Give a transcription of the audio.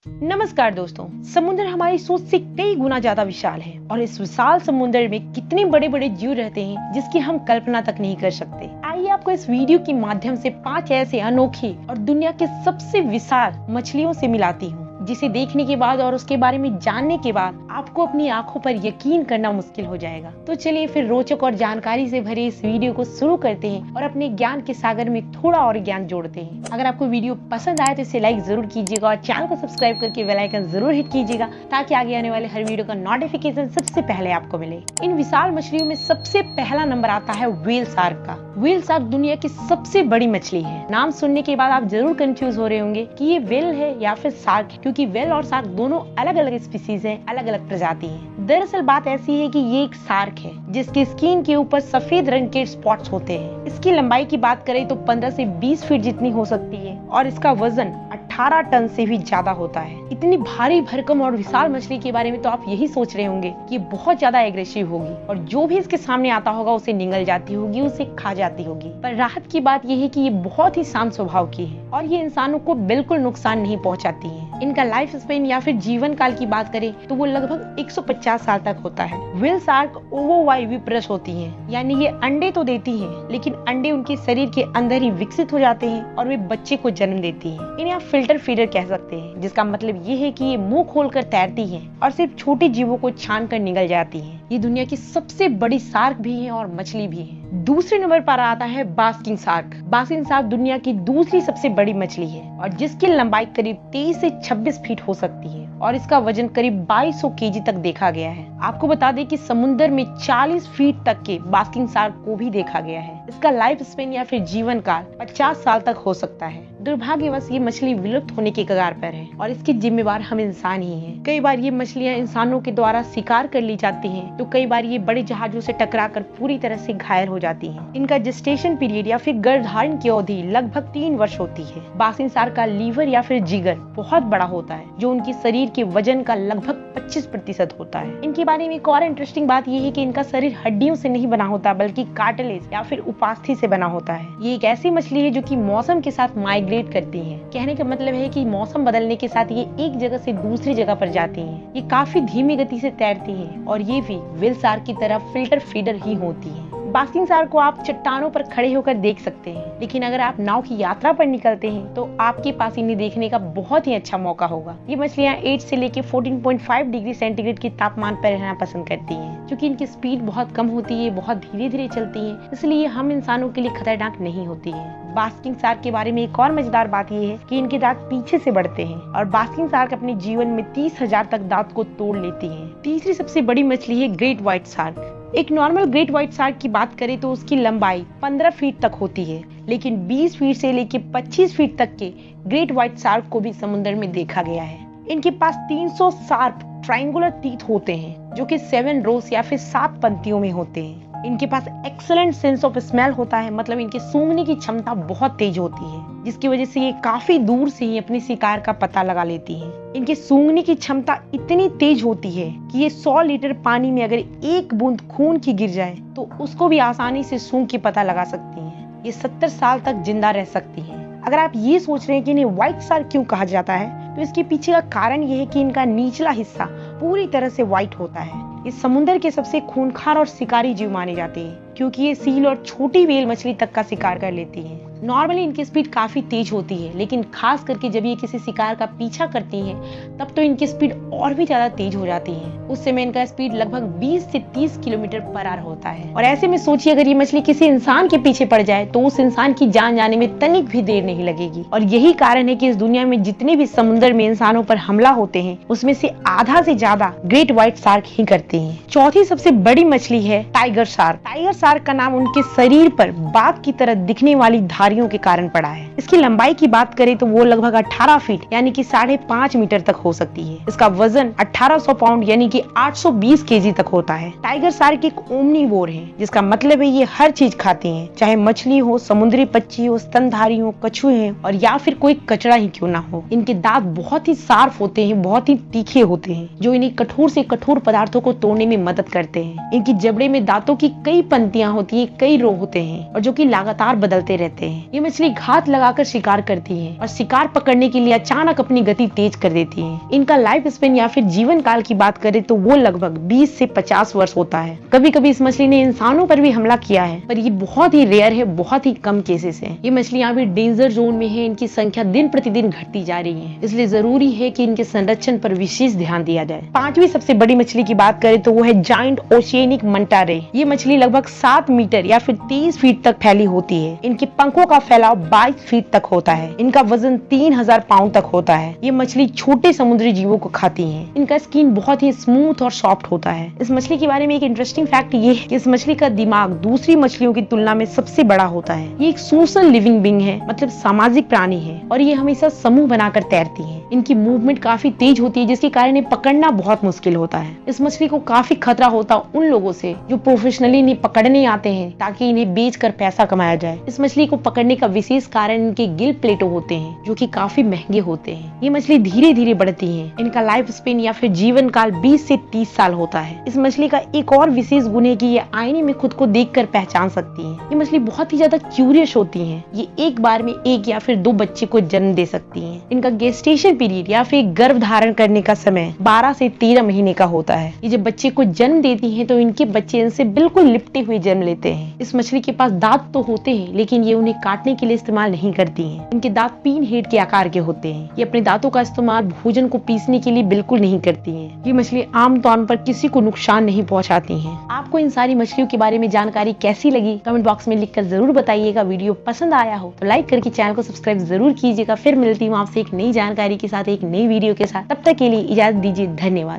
नमस्कार दोस्तों, समुद्र हमारी सोच से कई गुना ज्यादा विशाल है और इस विशाल समुद्र में कितने बड़े बड़े जीव रहते हैं जिसकी हम कल्पना तक नहीं कर सकते। आइए आपको इस वीडियो के माध्यम से 5 ऐसे अनोखे और दुनिया के सबसे विशाल मछलियों से मिलाती हूँ, जिसे देखने के बाद और उसके बारे में जानने के बाद आपको अपनी आंखों पर यकीन करना मुश्किल हो जाएगा। तो चलिए फिर रोचक और जानकारी से भरे इस वीडियो को शुरू करते हैं और अपने ज्ञान के सागर में थोड़ा और ज्ञान जोड़ते हैं। अगर आपको वीडियो पसंद आए तो इसे लाइक जरूर कीजिएगा और चैनल को सब्सक्राइब करके बेल आइकन जरूर हिट कीजिएगा ताकि आगे आने वाले हर वीडियो का नोटिफिकेशन सबसे पहले आपको मिले। इन विशाल मछलियों में सबसे पहला नंबर आता है व्हेल शार्क का। व्हेल शार्क दुनिया की सबसे बड़ी मछली है। नाम सुनने के बाद आप जरूर कंफ्यूज हो रहे होंगे कि ये व्हेल है या फिर शार्क है, क्योंकि व्हेल और शार्क दोनों अलग अलग स्पीसीज हैं, अलग अलग प्रजाति हैं। दरअसल बात ऐसी है कि ये एक शार्क है जिसकी स्किन के ऊपर सफेद रंग के स्पॉट्स होते हैं। इसकी लंबाई की बात करें तो 15 से 20 फीट जितनी हो सकती है और इसका वजन 18 टन से भी ज्यादा होता है। इतनी भारी भरकम और विशाल मछली के बारे में तो आप यही सोच रहे होंगे कि बहुत ज्यादा एग्रेसिव होगी और जो भी इसके सामने आता होगा उसे निगल जाती होगी, उसे खा जाती होगी। पर राहत की बात यह है कि ये बहुत ही शांत स्वभाव की है और ये इंसानों को बिल्कुल नुकसान नहीं पहुंचाती है। इनका लाइफ स्पेन या फिर जीवन काल की बात करें तो वो लगभग 150 साल तक होता है। व्हेल शार्क ओवोवाइविप्रस होती है, यानी ये अंडे तो देती है लेकिन अंडे उनके शरीर के अंदर ही विकसित हो जाते हैं और वे बच्चे को जन्म देती है। इन्हें आप फिल्टर फीडर कह सकते हैं, जिसका मतलब ये है कि ये मुंह खोलकर तैरती है और सिर्फ छोटे जीवों को छान कर निगल जाती है। ये दुनिया की सबसे बड़ी शार्क भी है और मछली भी है। दूसरे नंबर पर आता है बास्किंग शार्क। बास्किंग शार्क दुनिया की दूसरी सबसे बड़ी मछली है और जिसकी लंबाई करीब 23 से 26 फीट हो सकती है और इसका वजन करीब 2200 केजी तक देखा गया है। आपको बता दें कि समुद्र में 40 फीट तक के बास्किंग शार्क को भी देखा गया है। इसका लाइफ स्पेन या फिर जीवन काल 50 साल तक हो सकता है। दुर्भाग्यवश ये मछली विलुप्त होने के कगार पर है और इसके जिम्मेवार हम इंसान ही हैं। कई बार ये मछलियां इंसानों के द्वारा शिकार कर ली जाती हैं, तो कई बार ये बड़े जहाजों से टकराकर पूरी तरह से घायल हो जाती हैं। इनका जेस्टेशन पीरियड या फिर गर्भधारण की अवधि लगभग 3 वर्ष होती है। बास्किंग शार्क का लीवर या फिर जिगर बहुत बड़ा होता है, जो उनके शरीर के वजन का लगभग 25% होता है। इनके बारे में एक और इंटरेस्टिंग बात यह है कि इनका शरीर हड्डियों से नहीं बना होता बल्कि कार्टिलेज या फिर उपास्थि से बना होता है। ये एक ऐसी मछली है जो कि मौसम के साथ माइग्रेट करती है। कहने का मतलब है कि मौसम बदलने के साथ ये एक जगह से दूसरी जगह पर जाती हैं। ये काफी धीमी गति से तैरती हैं और ये भी व्हेल शार्क की तरह फिल्टर फीडर ही होती है। बास्किंग शार्क को आप चट्टानों पर खड़े होकर देख सकते हैं, लेकिन अगर आप नाव की यात्रा पर निकलते हैं तो आपके पास इन्हें देखने का बहुत ही अच्छा मौका होगा। ये मछलियां 8 से लेकर 14.5 डिग्री सेंटीग्रेड के तापमान पर रहना पसंद करती हैं। क्योंकि इनकी स्पीड बहुत कम होती है, बहुत धीरे धीरे चलती है, इसलिए हम इंसानों के लिए खतरनाक नहीं होती है। बास्किंग शार्क के बारे में एक और मजेदार बात यह है कि इनके दांत पीछे से बढ़ते हैं और बास्किंग शार्क अपने जीवन में 30,000 तक दांत को तोड़ लेती है। तीसरी सबसे बड़ी मछली है ग्रेट व्हाइट शार्क। एक नॉर्मल ग्रेट व्हाइट शार्क की बात करें तो उसकी लंबाई 15 फीट तक होती है, लेकिन 20 फीट से लेकर 25 फीट तक के ग्रेट व्हाइट शार्क को भी समुद्र में देखा गया है। इनके पास 300 शार्प ट्रायंगुलर टीथ होते हैं जो कि 7 रोज या फिर 7 पंक्तियों में होते हैं। इनके पास एक्सीलेंट सेंस ऑफ स्मेल होता है, मतलब इनके सूंघने की क्षमता बहुत तेज होती है, जिसकी वजह से ये काफी दूर से ही अपने शिकार का पता लगा लेती हैं। इनके सूंघने की क्षमता इतनी तेज होती है कि ये 100 लीटर पानी में अगर एक बूंद खून की गिर जाए तो उसको भी आसानी से सूंघ के पता लगा सकती हैं। ये 70 साल तक जिंदा रह सकती हैं। अगर आप ये सोच रहे हैं कि इन्हें व्हाइट शार्क क्यों कहा जाता है, तो इसके पीछे का कारण यह है कि इनका निचला हिस्सा पूरी तरह से व्हाइट होता है। ये समुद्र के सबसे खूंखार और शिकारी जीव माने जाते हैं क्योंकि ये सील और छोटी व्हेल मछली तक का शिकार कर लेती हैं। नॉर्मली इनकी स्पीड काफी तेज होती है, लेकिन खास करके जब ये किसी शिकार का पीछा करती हैं, तब तो इनकी स्पीड और भी ज्यादा तेज हो जाती है। उस समय इनका स्पीड लगभग 20 से 30 किलोमीटर पर आवर होता है। और ऐसे में सोचिए अगर ये मछली किसी इंसान के पीछे पड़ जाए तो उस इंसान की जान जाने में तनिक भी देर नहीं लगेगी। और यही कारण है कि इस दुनिया में जितने भी समुद्र में इंसानों पर हमला होते हैं उसमें से आधा से ज्यादा ग्रेट व्हाइट शार्क ही करते हैं। चौथी सबसे बड़ी मछली है टाइगर शार्क। टाइगर शार्क का नाम उनके शरीर पर बाघ की तरह दिखने वाली धारियों के कारण पड़ा है। इसकी लंबाई की बात करें तो वो लगभग 18 फीट यानी कि 5.5 मीटर तक हो सकती है। इसका वजन 1800 पाउंड यानी कि 820 केजी तक होता है। टाइगर शार्क एक ओमनीवोर है, जिसका मतलब है ये हर चीज खाते हैं, चाहे मछली हो, समुद्री पक्षी हो, स्तनधारी हो, कछुए हैं और या फिर कोई कचरा ही क्यों ना हो। इनके दांत बहुत ही शार्प होते हैं, बहुत ही तीखे होते हैं, जो इन्हें कठोर से कठोर पदार्थों को तोड़ने में मदद करते हैं। इनकी जबड़े में दांतों की कई पंक्तियां होती हैं, कई रो होते हैं और जो कि लगातार बदलते रहते हैं। हैं। ये मछली घात लगाकर शिकार करती है और शिकार पकड़ने के लिए अचानक अपनी गति तेज कर देती है। इनका लाइफ स्पेन या फिर जीवन काल की बात करें तो वो लगभग 20 से 50 वर्ष होता है। कभी कभी इस मछली ने इंसानों पर भी हमला किया है, पर ये बहुत ही रेयर है, बहुत ही कम केसेस है। ये मछलियां भी डेंजर जोन में है, इनकी संख्या दिन प्रतिदिन घटती जा रही है, इसलिए जरूरी है कि इनके संरक्षण पर विशेष ध्यान दिया जाए। पांचवी सबसे बड़ी मछली की बात करें तो वो है जायंट ओशियनिक मंटा रे। ये मछली लगभग 7 मीटर या फिर 30 फीट तक फैली होती है। इनके पंखों का फैलाव 22 फीट तक होता है। इनका वजन 3000 पाउंड तक होता है। ये मछली छोटे समुद्री जीवों को खाती है। इनका स्किन बहुत ही स्मूथ और सॉफ्ट होता है। इस मछली के बारे में एक इंटरेस्टिंग फैक्ट ये है कि इस मछली का दिमाग दूसरी मछलियों की तुलना में सबसे बड़ा होता है। ये एक सोशल लिविंग बीइंग है, मतलब सामाजिक प्राणी है, और ये हमेशा समूह बनाकर तैरती है। इनकी मूवमेंट काफी तेज होती है, जिसके कारण इन्हें पकड़ना बहुत मुश्किल होता है। इस मछली को काफी खतरा होता है उन लोगों से जो प्रोफेशनली इन्हें पकड़ने आते हैं ताकि इन्हें बेचकर पैसा कमाया जाए। इस मछली को पकड़ने का विशेष कारण इनके गिल प्लेटो होते हैं, जो कि काफी महंगे होते हैं। ये मछली धीरे धीरे बढ़ती है। इनका लाइफ स्पेन या फिर जीवन काल 20 से 30 साल होता है। इस मछली का एक और विशेष गुण है कि ये आईने में खुद को देखकर पहचान सकती है। ये मछली बहुत ही ज्यादा क्यूरियस होती है। ये एक बार में 1 या फिर 2 बच्चे को जन्म दे सकती है। इनका गेस्टेशन पीरियड या फिर गर्भ धारण करने का समय 12 से 13 महीने का होता है। ये जब बच्चे को जन्म देती हैं तो इनके बच्चे इनसे बिल्कुल लिपटे हुए जन्म लेते हैं। इस मछली के पास दांत तो होते हैं, लेकिन ये उन्हें काटने के लिए इस्तेमाल नहीं करती हैं। इनके दांत पिन हेड के आकार के होते हैं। ये अपने दांतों का इस्तेमाल भोजन को पीसने के लिए बिल्कुल नहीं करती हैं। ये मछली आमतौर पर किसी को नुकसान नहीं पहुंचाती हैं। आपको इन सारी मछलियों के बारे में जानकारी कैसी लगी कमेंट बॉक्स में लिखकर जरूर बताइएगा। वीडियो पसंद आया हो तो लाइक करके चैनल को सब्सक्राइब जरूर कीजिएगा। फिर मिलती हूँ आपसे एक नई जानकारी के साथ, एक नई वीडियो के साथ। तब तक के लिए इजाजत दीजिए। धन्यवाद।